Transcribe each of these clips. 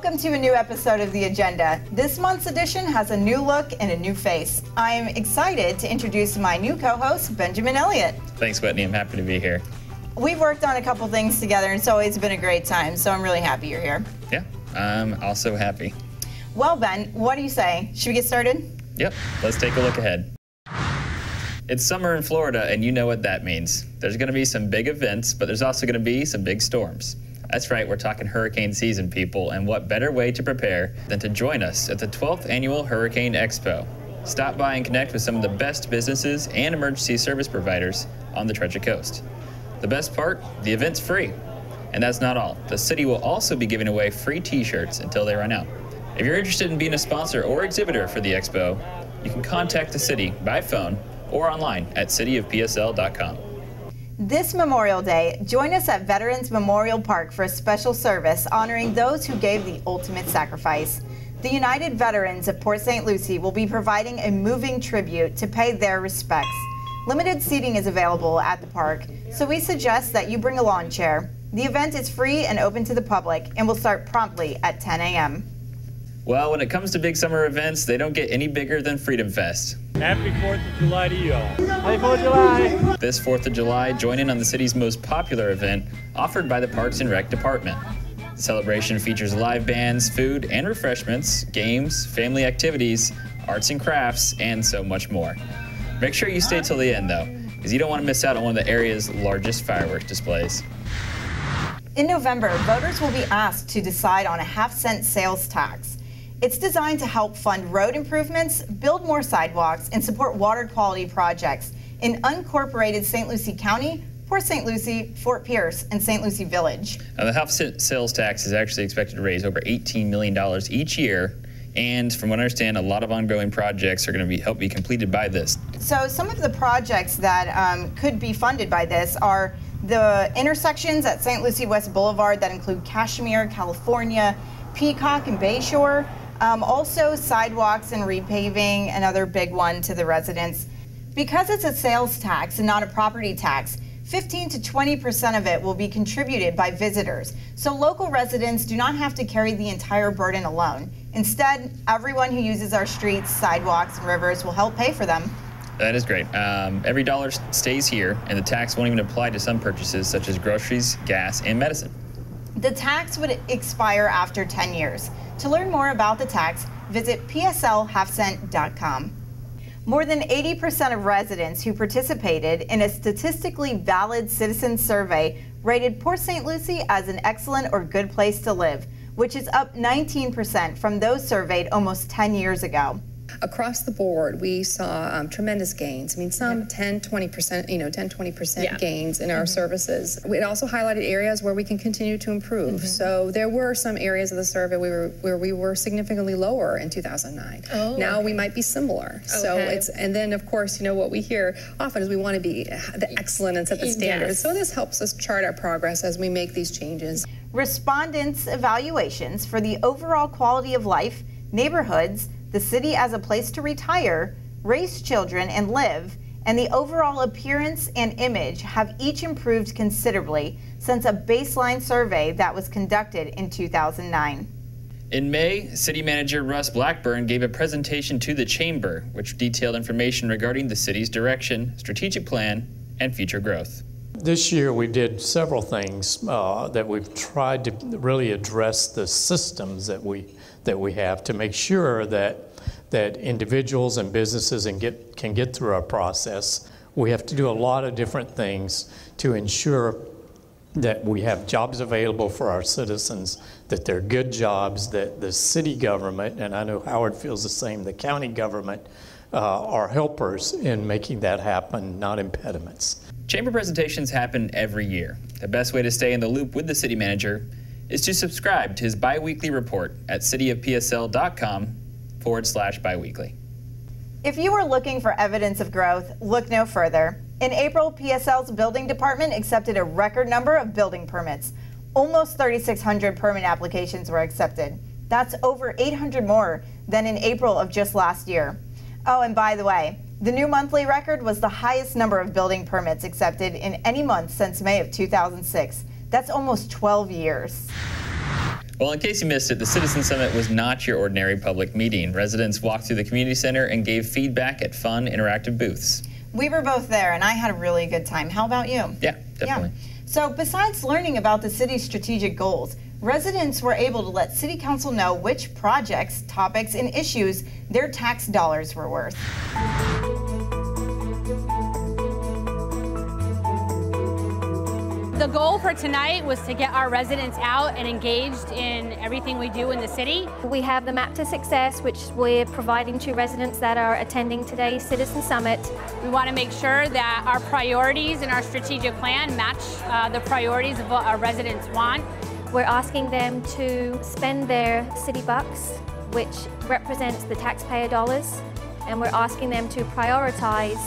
Welcome to a new episode of The Agenda. This month's edition has a new look and a new face. I'm excited to introduce my new co-host, Benjamin Elliott. Thanks, Whitney. I'm happy to be here. We've worked on a couple things together, and it's always been a great time, so I'm really happy you're here. Yeah, I'm also happy. Well, Ben, what do you say? Should we get started? Yep, let's take a look ahead. It's summer in Florida, and you know what that means. There's going to be some big events, but there's also going to be some big storms. That's right, we're talking hurricane season, people, and what better way to prepare than to join us at the 12th Annual Hurricane Expo. Stop by and connect with some of the best businesses and emergency service providers on the Treasure Coast. The best part, the event's free. And that's not all. The city will also be giving away free t-shirts until they run out. If you're interested in being a sponsor or exhibitor for the expo, you can contact the city by phone or online at cityofpsl.com. This Memorial Day, join us at Veterans Memorial Park for a special service honoring those who gave the ultimate sacrifice. The United Veterans of Port St. Lucie will be providing a moving tribute to pay their respects. Limited seating is available at the park, so we suggest that you bring a lawn chair. The event is free and open to the public and will start promptly at 10 a.m. Well, when it comes to big summer events, they don't get any bigger than Freedom Fest. Happy 4th of July to you all. Happy 4th of July. This 4th of July, join in on the city's most popular event offered by the Parks and Rec Department. The celebration features live bands, food and refreshments, games, family activities, arts and crafts, and so much more. Make sure you stay till the end, though, because you don't want to miss out on one of the area's largest fireworks displays. In November, voters will be asked to decide on a half-cent sales tax. It's designed to help fund road improvements, build more sidewalks, and support water quality projects in unincorporated St. Lucie County, Port St. Lucie, Fort Pierce, and St. Lucie Village. Now, the half-cent sales tax is actually expected to raise over $18 million each year, and from what I understand, a lot of ongoing projects are going to help be completed by this. So some of the projects that could be funded by this are the intersections at St. Lucie West Boulevard that include Kashmere, California, Peacock, and Bayshore. Also sidewalks and repaving, another big one to the residents. Because it's a sales tax and not a property tax, 15 to 20% of it will be contributed by visitors. So local residents do not have to carry the entire burden alone. Instead, everyone who uses our streets, sidewalks, and rivers will help pay for them. That is great. Every dollar stays here, and the tax won't even apply to some purchases such as groceries, gas, and medicine. The tax would expire after 10 years. To learn more about the tax, visit pslhalfcent.com. More than 80% of residents who participated in a statistically valid citizen survey rated Port St. Lucie as an excellent or good place to live, which is up 19% from those surveyed almost 10 years ago. Across the board, we saw tremendous gains. I mean, some 10, 20%, 10, 20% gains in our services. It also highlighted areas where we can continue to improve. So there were some areas of the survey where we were significantly lower in 2009. Now we might be similar. So and then of course, what we hear often is we want to be the excellent and set the standards. So this helps us chart our progress as we make these changes. Respondents' evaluations for the overall quality of life, neighborhoods, the city as a place to retire, raise children and live, and the overall appearance and image have each improved considerably since a baseline survey that was conducted in 2009. In May, City Manager Russ Blackburn gave a presentation to the Chamber, which detailed information regarding the city's direction, strategic plan, and future growth. This year we did several things that we've tried to really address the systems that we have to make sure that individuals and businesses can get through our process. We have to do a lot of different things to ensure that we have jobs available for our citizens, that they're good jobs, that the city government, and I know Howard feels the same, the county government are helpers in making that happen, not impediments. Chamber presentations happen every year. The best way to stay in the loop with the city manager is to subscribe to his bi-weekly report at cityofpsl.com/biweekly. If you are looking for evidence of growth, look no further. In April, PSL's building department accepted a record number of building permits. Almost 3,600 permit applications were accepted. That's over 800 more than in April of just last year. Oh, and by the way, the new monthly record was the highest number of building permits accepted in any month since May of 2006. That's almost 12 years. Well, in case you missed it, the Citizen Summit was not your ordinary public meeting. Residents walked through the community center and gave feedback at fun, interactive booths. We were both there, and I had a really good time. How about you? Yeah, definitely. Yeah. So besides learning about the city's strategic goals, residents were able to let City Council know which projects, topics, and issues their tax dollars were worth. The goal for tonight was to get our residents out and engaged in everything we do in the city. We have the Map to Success, which we're providing to residents that are attending today's Citizen Summit. We want to make sure that our priorities and our strategic plan match the priorities of what our residents want. We're asking them to spend their city bucks, which represents the taxpayer dollars, and we're asking them to prioritize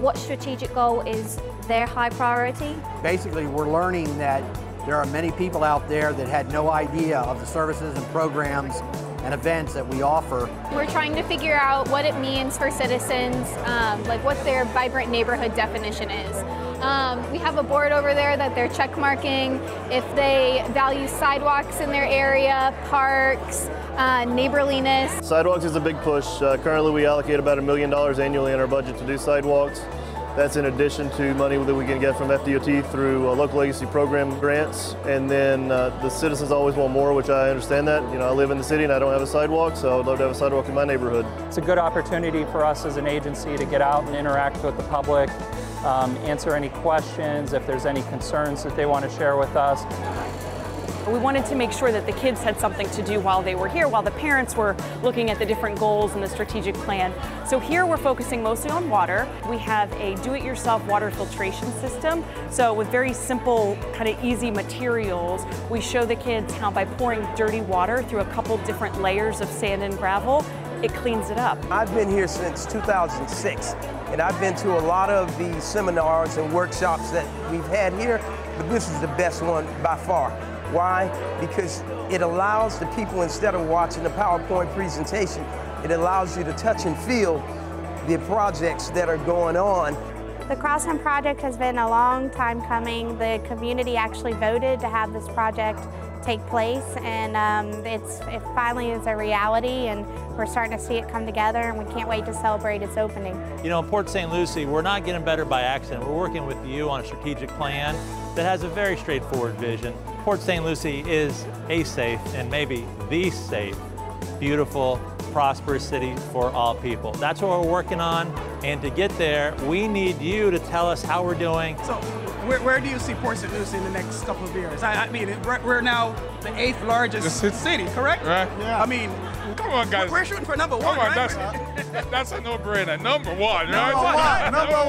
what strategic goal is their high priority. Basically, we're learning that there are many people out there that had no idea of the services and programs and events that we offer. We're trying to figure out what it means for citizens, like what their vibrant neighborhood definition is. We have a board over there that they're check marking if they value sidewalks in their area, parks, neighborliness. Sidewalks is a big push. Currently we allocate about $1 million annually in our budget to do sidewalks. That's in addition to money that we can get from FDOT through local agency program grants. And then the citizens always want more, which I understand that. You know, I live in the city and I don't have a sidewalk, so I would love to have a sidewalk in my neighborhood. It's a good opportunity for us as an agency to get out and interact with the public, answer any questions, if there's any concerns that they want to share with us. We wanted to make sure that the kids had something to do while they were here, while the parents were looking at the different goals and the strategic plan. So here we're focusing mostly on water. We have a do-it-yourself water filtration system. So with very simple, kind of easy materials, we show the kids how by pouring dirty water through a couple different layers of sand and gravel, it cleans it up. I've been here since 2006, and I've been to a lot of the seminars and workshops that we've had here, but this is the best one by far. Why? Because it allows the people, instead of watching the PowerPoint presentation, it allows you to touch and feel the projects that are going on. The Crossland project has been a long time coming. The community actually voted to have this project take place, and it finally is a reality, and we're starting to see it come together, and we can't wait to celebrate its opening. You know, in Port St. Lucie, we're not getting better by accident. We're working with you on a strategic plan that has a very straightforward vision. Port St. Lucie is a safe, and maybe the safe, beautiful, prosperous city for all people. That's what we're working on, and to get there, we need you to tell us how we're doing. So, where do you see Port St. Lucie in the next couple of years? I mean, we're now the 8th largest city, correct? Right. Yeah. I mean, come on, guys. We're shooting for number one, come on, right? That's a no-brainer. Number one, right? Number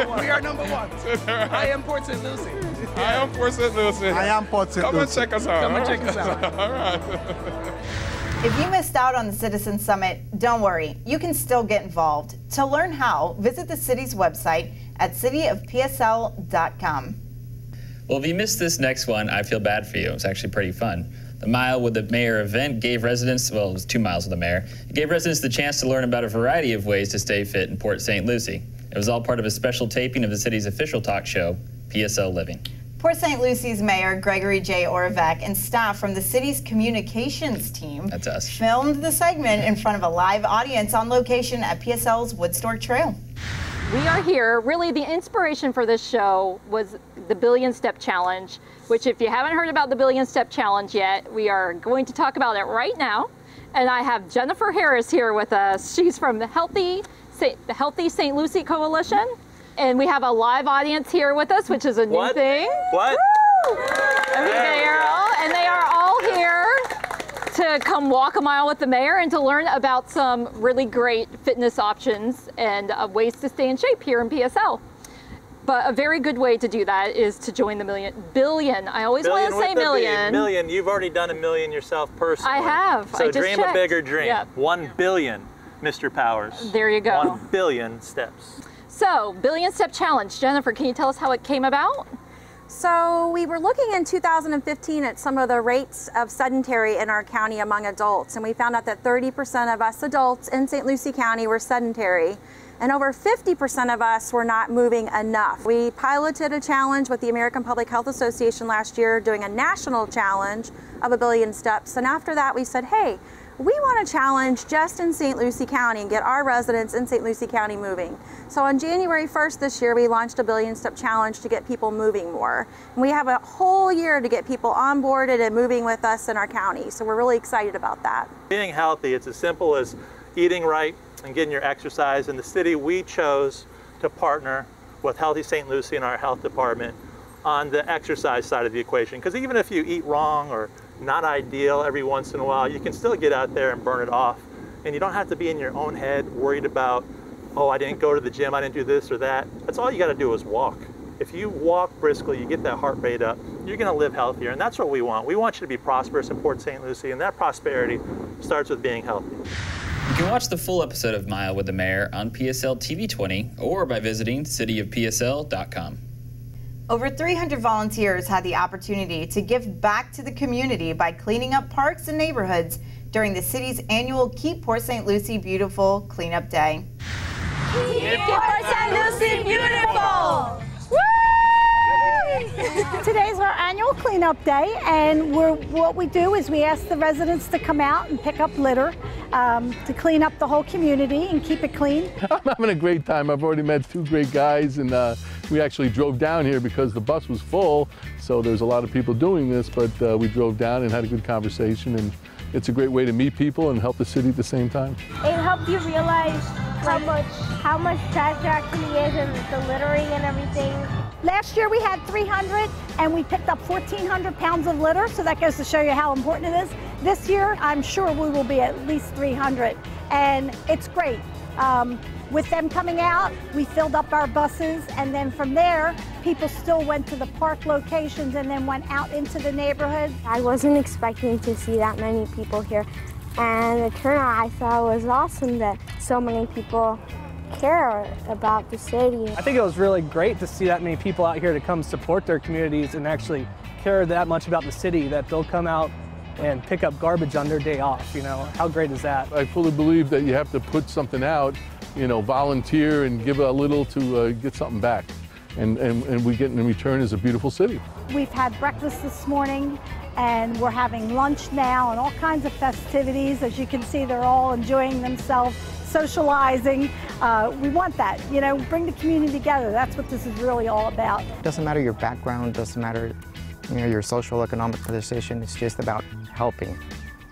one. We are number one. I am Port St. Lucie. I am Port St. Lucie. I am Port St. Lucie. Come and check us out. Come and check us out. All right. If you missed out on the Citizen Summit, don't worry. You can still get involved. To learn how, visit the city's website at cityofpsl.com. Well, if you missed this next one, I feel bad for you. It was actually pretty fun. The Mile with the Mayor event gave residents, well, it was 2 miles with the mayor, it gave residents the chance to learn about a variety of ways to stay fit in Port St. Lucie. It was all part of a special taping of the city's official talk show, PSL Living. Port St. Lucie's Mayor Gregory J. Oravec and staff from the city's communications team That's us. filmed the segment in front of a live audience on location at PSL's Woodstock Trail. We are here. Really, the inspiration for this show was the Billion Step Challenge, which if you haven't heard about the Billion Step Challenge yet, we are going to talk about it right now. And I have Jennifer Harris here with us. She's from the Healthy St. Lucie Coalition. And we have a live audience here with us, which is a new thing. What? And they are all here to come walk a mile with the mayor and to learn about some really great fitness options and ways to stay in shape here in PSL. But a very good way to do that is to join the billion. I always want to say million. Million. You've already done $1 million yourself personally. I have. So I just dream checked. a bigger dream. Yep. 1 billion, Mr. Powers. There you go. 1 billion steps. So, Billion Step Challenge. Jennifer, can you tell us how it came about? So we were looking in 2015 at some of the rates of sedentary in our county among adults, and we found out that 30% of us adults in St. Lucie County were sedentary. and over 50% of us were not moving enough. We piloted a challenge with the American Public Health Association last year, doing a national challenge of 1 billion steps, and after that we said, hey, we want to challenge just in St. Lucie County and get our residents in St. Lucie County moving. So on January 1st this year, we launched a 1 billion step challenge to get people moving more. And we have a whole year to get people onboarded and moving with us in our county. So we're really excited about that. Being healthy, it's as simple as eating right and getting your exercise. In the city, we chose to partner with Healthy St. Lucie and our health department on the exercise side of the equation. Because even if you eat wrong or not ideal every once in a while, you can still get out there and burn it off. And you don't have to be in your own head worried about, oh, I didn't go to the gym, I didn't do this or that. That's all you got to do is walk. If you walk briskly, you get that heart rate up, you're going to live healthier. And that's what we want. We want you to be prosperous in Port St. Lucie, and that prosperity starts with being healthy. You can watch the full episode of Mile with the Mayor on PSL TV 20 or by visiting cityofpsl.com. Over 300 volunteers had the opportunity to give back to the community by cleaning up parks and neighborhoods during the city's annual Keep Port St. Lucie Beautiful Cleanup Day. Keep Port St. Lucie beautiful! Today's our annual cleanup day, and what we do is we ask the residents to come out and pick up litter to clean up the whole community and keep it clean. I'm having a great time. I've already met 2 great guys, and we actually drove down here because the bus was full, so there's a lot of people doing this, but we drove down and had a good conversation, and it's a great way to meet people and help the city at the same time. It helped you realize how much trash there actually is and the littering and everything. Last year we had 300 and we picked up 1,400 pounds of litter, so that goes to show you how important it is. This year I'm sure we will be at least 300, and it's great. With them coming out, we filled up our buses, and then from there people still went to the park locations and then went out into the neighborhood. I wasn't expecting to see that many people here, and the turnout I saw was awesome, that so many people care about the city. I think it was really great to see that many people out here to come support their communities and actually care that much about the city, that they'll come out and pick up garbage on their day off. You know, how great is that? I fully believe that you have to put something out, you know, volunteer and give a little to get something back. And we get in return is a beautiful city. We've had breakfast this morning, and we're having lunch now and all kinds of festivities. As you can see, they're all enjoying themselves, socializing. We want that, you know, bring the community together. That's what this is really all about. Doesn't matter your background, doesn't matter, you know, your social economic position. It's just about helping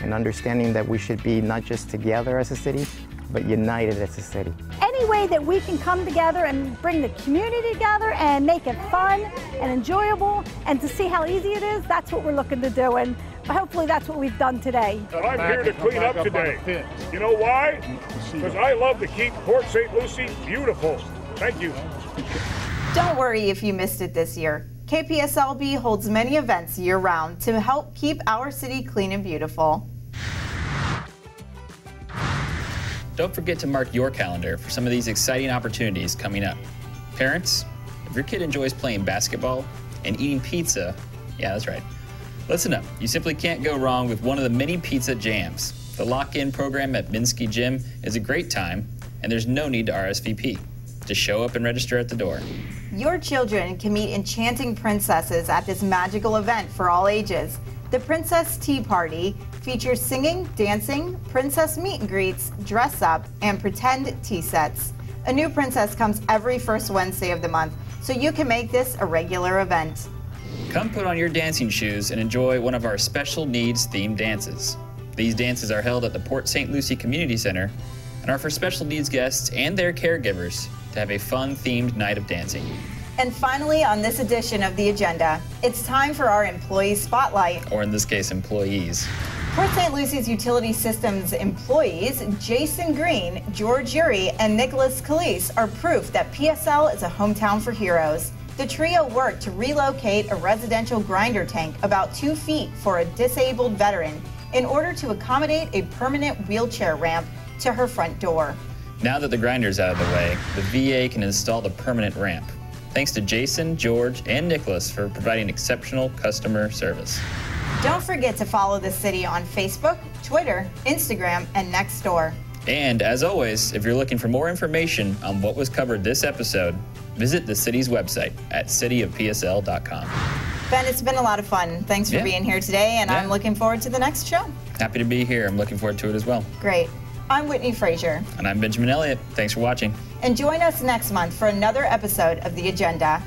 and understanding that we should be not just together as a city, but united as a city. Any way that we can come together and bring the community together and make it fun and enjoyable and to see how easy it is, that's what we're looking to do, and hopefully that's what we've done today. And I'm here to clean up today. You know why? Because I love to keep Port St. Lucie beautiful. Thank you. Don't worry if you missed it this year. KPSLB holds many events year-round to help keep our city clean and beautiful. Don't forget to mark your calendar for some of these exciting opportunities coming up. Parents, if your kid enjoys playing basketball and eating pizza, yeah, that's right. Listen up, you simply can't go wrong with one of the many pizza jams. The lock-in program at Minsky Gym is a great time, and there's no need to RSVP. Just show up and register at the door. Your children can meet enchanting princesses at this magical event for all ages. The Princess Tea Party features singing, dancing, princess meet and greets, dress up, and pretend tea sets. A new princess comes every first Wednesday of the month, so you can make this a regular event. Come put on your dancing shoes and enjoy one of our special needs themed dances. These dances are held at the Port St. Lucie Community Center and are for special needs guests and their caregivers to have a fun themed night of dancing. And finally, on this edition of The Agenda, it's time for our Employee Spotlight. Or in this case, employees. Port St. Lucie's Utility Systems employees, Jason Green, George Uri, and Nicholas Calise, are proof that PSL is a hometown for heroes. The trio worked to relocate a residential grinder tank about 2 feet for a disabled veteran in order to accommodate a permanent wheelchair ramp to her front door. Now that the grinder's out of the way, the VA can install the permanent ramp. Thanks to Jason, George, and Nicholas for providing exceptional customer service. Don't forget to follow the city on Facebook, Twitter, Instagram, and Nextdoor. And as always, if you're looking for more information on what was covered this episode, visit the city's website at cityofpsl.com. Ben, it's been a lot of fun. Thanks for being here today, and I'm looking forward to the next show. Happy to be here. I'm looking forward to it as well. Great. I'm Whitney Frazier. And I'm Benjamin Elliott. Thanks for watching. And join us next month for another episode of The Agenda.